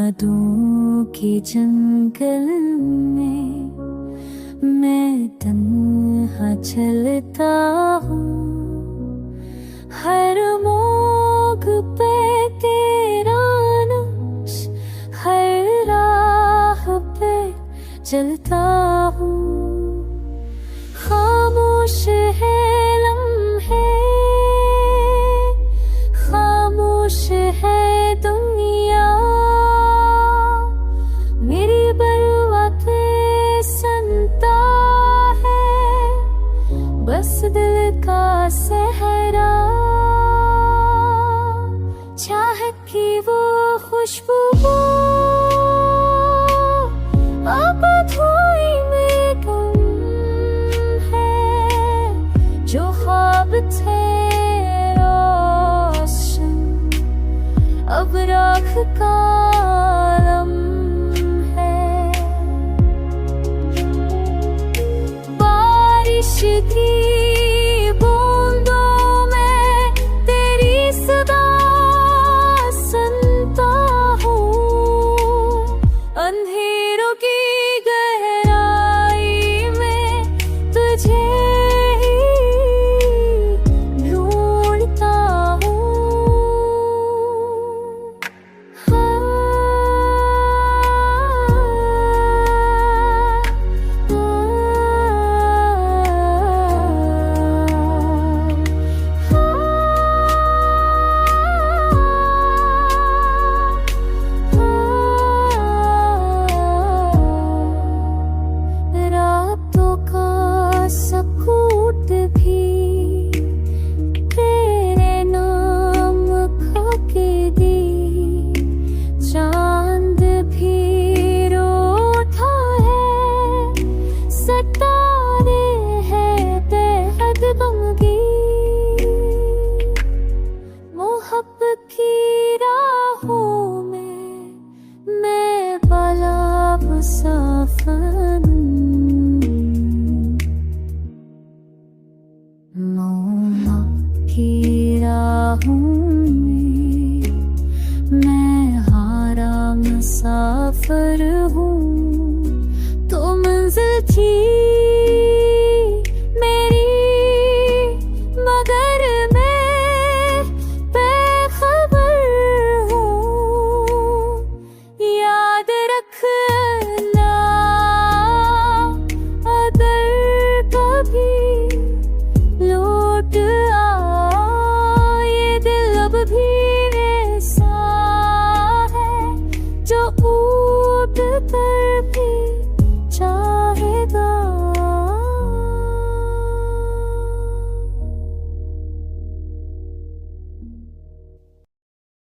यादों के जंगल में मैं तन्हा चलता हूँ। हर मोड़ पे तेरा नक्श, हर राह पे चलता हूँ। खामोश है लम्हे, खामोश है दुनिया, मेरी बरबातें सुनता है बस दिल का सहरा। चाहत की वो खुशबू अब धोई में गुम है, जो ख्वाब थे रोशन अब राख का आलम है। बारिश की बूंदों में तेरी सदा सुनता हूँ। अंधेरों की गहराई में तुझे ढूंढता हूँ। रातों का सकूत भी तेरे नाम खा के दी, चांद भी रोता है, सितारे हैं बेहद गमगीन। मोहब्बत की राहों में मैं बाला मुसाफिर, मोहब्बत की राहों